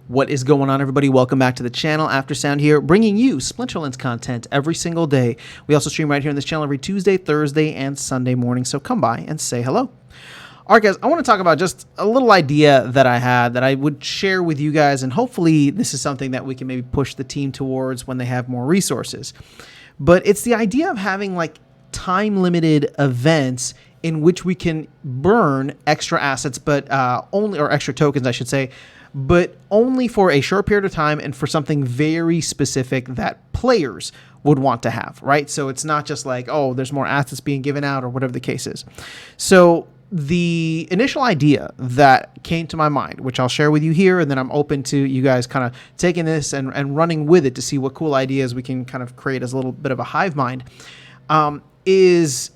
What is going on, everybody? Welcome back to the channel. Aftersound here, bringing you Splinterlands content every single day. We also stream right here on this channel every Tuesday, Thursday, and Sunday morning, so come by and say hello. All right, guys, I want to talk about just a little idea that I had that I would share with you guys, and hopefully this is something that we can maybe push the team towards when they have more resources. But it's the idea of having like time-limited events in which we can burn extra assets, but or extra tokens, I should say, but only for a short period of time and for something very specific that players would want to have, right? So it's not just like, oh, there's more assets being given out or whatever the case is. So the initial idea that came to my mind, which I'll share with you here, and then I'm open to you guys kind of taking this and running with it to see what cool ideas we can kind of create as a little bit of a hive mind, is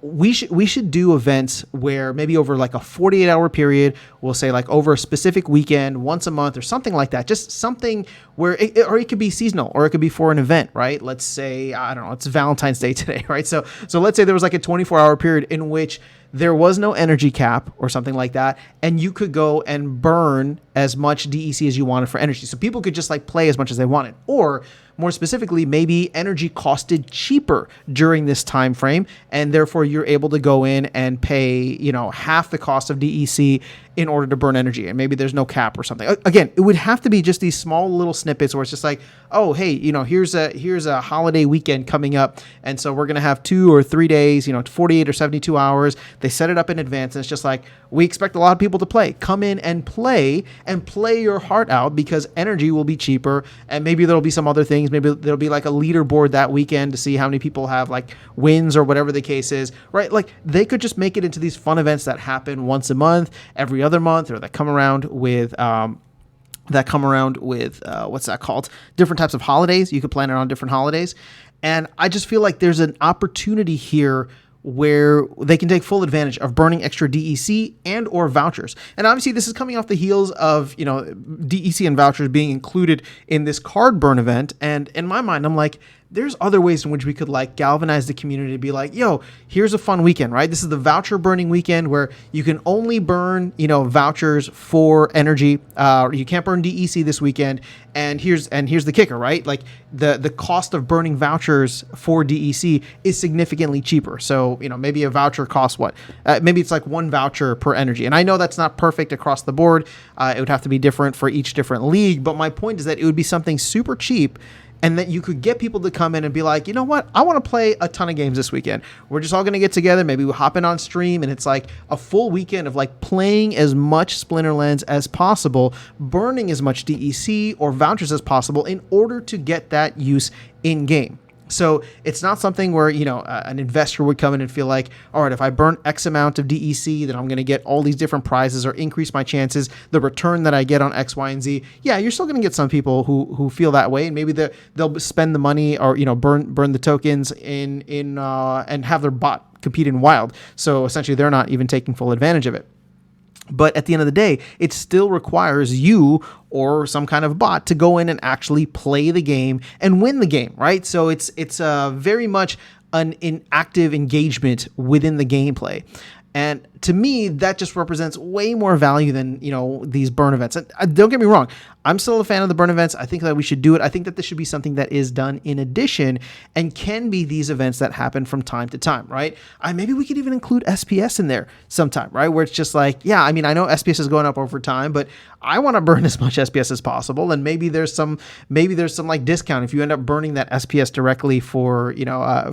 we should do events where maybe over like a 48-hour period, we'll say like over a specific weekend, once a month or something like that, just something where it could be seasonal or it could be for an event, right? Let's say, I don't know, it's Valentine's Day today, right? So let's say there was like a 24-hour period in which there was no energy cap or something like that, and you could go and burn as much DEC as you wanted for energy. So people could just like play as much as they wanted. Or more specifically, maybe energy costed cheaper during this time frame, and therefore you're able to go in and pay, half the cost of DEC in order to burn energy, and maybe there's no cap or something. Again, it would have to be just these small little snippets where it's just like, oh, hey, here's a holiday weekend coming up, and so we're gonna have 2 or 3 days, 48 or 72 hours. They set it up in advance, and it's just like, we expect a lot of people to play. Come in and play your heart out because energy will be cheaper, and maybe there'll be some other things. Maybe there'll be like a leaderboard that weekend to see how many people have like wins or whatever the case is, right? Like they could just make it into these fun events that happen once a month, every other month, or that come around with what's that called? Different types of holidays. You could plan it on different holidays. And I just feel like there's an opportunity here where they can take full advantage of burning extra DEC and or vouchers. And obviously this is coming off the heels of, DEC and vouchers being included in this card burn event. And in my mind, I'm like, there's other ways in which we could like galvanize the community to be like, yo, here's a fun weekend, right? This is the voucher burning weekend where you can only burn, vouchers for energy. You can't burn DEC this weekend. And here's the kicker, right? Like the cost of burning vouchers for DEC is significantly cheaper. So, maybe a voucher costs what? Maybe it's like 1 voucher per energy. And I know that's not perfect across the board. It would have to be different for each different league. But my point is that it would be something super cheap, and that you could get people to come in and be like, you know what? I want to play a ton of games this weekend. We're just all going to get together. Maybe we'll hop in on stream, and it's like a full weekend of like playing as much Splinterlands as possible, burning as much DEC or vouchers as possible in order to get that use in game. So it's not something where, an investor would come in and feel like, all right, if I burn X amount of DEC, then I'm going to get all these different prizes or increase my chances, the return that I get on X, Y, and Z. Yeah, you're still going to get some people who feel that way, and maybe they'll spend the money or, burn the tokens in and have their bot compete in wild. So essentially they're not even taking full advantage of it. But at the end of the day, it still requires you or some kind of bot to go in and actually play the game and win the game, right? So it's very much an active engagement within the gameplay. And to me, that just represents way more value than, these burn events. And don't get me wrong, I'm still a fan of the burn events. I think that we should do it. I think that this should be something that is done in addition and can be these events that happen from time to time, right? Maybe we could even include SPS in there sometime, right? Where it's just like, yeah, I know SPS is going up over time, but I want to burn as much SPS as possible. And maybe there's some like discount if you end up burning that SPS directly for,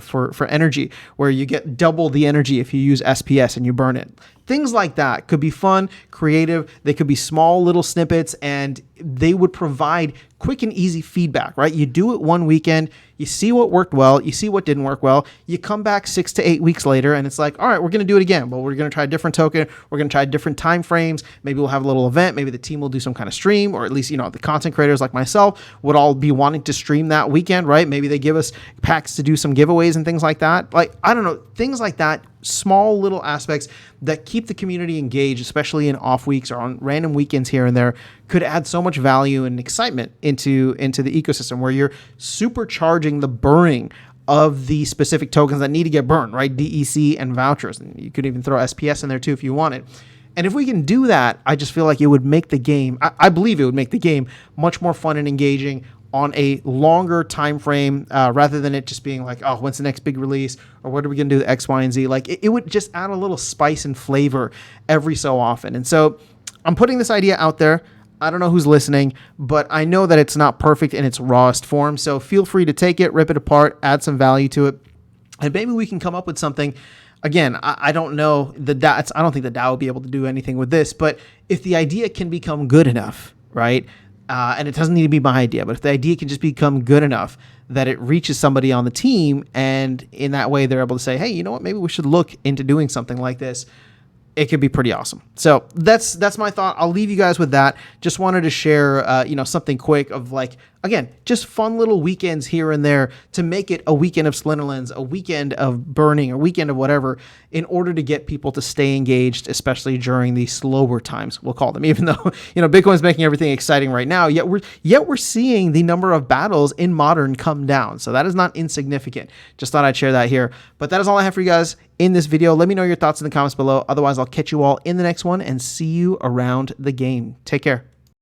for energy, where you get double the energy if you use SPS and you burn it. Things like that could be fun, creative. They could be small little snippets, and they would provide quick and easy feedback, right? You do it one weekend, you see what worked well, you see what didn't work well, you come back 6 to 8 weeks later, and it's like, all right, we're going to do it again. Well, we're going to try a different token. We're going to try different time frames. Maybe we'll have a little event. Maybe the team will do some kind of stream, or at least, the content creators like myself would all be wanting to stream that weekend, right? Maybe they give us packs to do some giveaways and things like that. Like, I don't know, things like that, small little aspects that keep the community engaged, especially in off weeks or on random weekends here and there, could add so much value and excitement into the ecosystem, where you're supercharging the burning of the specific tokens that need to get burned, right? DEC and vouchers. And you could even throw SPS in there too if you wanted. And if we can do that, I just feel like it would make the game, I believe it would make the game much more fun and engaging on a longer time frame, rather than it just being like, oh, when's the next big release, or what are we going to do with X, Y, and Z? Like, it would just add a little spice and flavor every so often. And so I'm putting this idea out there. I don't know who's listening, but I know that it's not perfect in its rawest form. So feel free to take it, rip it apart, add some value to it, and maybe we can come up with something. Again, I don't know I don't think the DAO will be able to do anything with this, but if the idea can become good enough, right? And it doesn't need to be my idea, but if the idea can just become good enough that it reaches somebody on the team, and in that way they're able to say, hey, you know what, maybe we should look into doing something like this, it could be pretty awesome. So that's my thought. I'll leave you guys with that. Just wanted to share, something quick of, like, again, just fun little weekends here and there to make it a weekend of Slenderlands, a weekend of burning, a weekend of whatever, in order to get people to stay engaged, especially during these slower times, we'll call them, even though, Bitcoin's making everything exciting right now, yet we're seeing the number of battles in Modern come down. So that is not insignificant. Just thought I'd share that here. But that is all I have for you guys in this video. Let me know your thoughts in the comments below. Otherwise, I'll catch you all in the next one and see you around the game. Take care.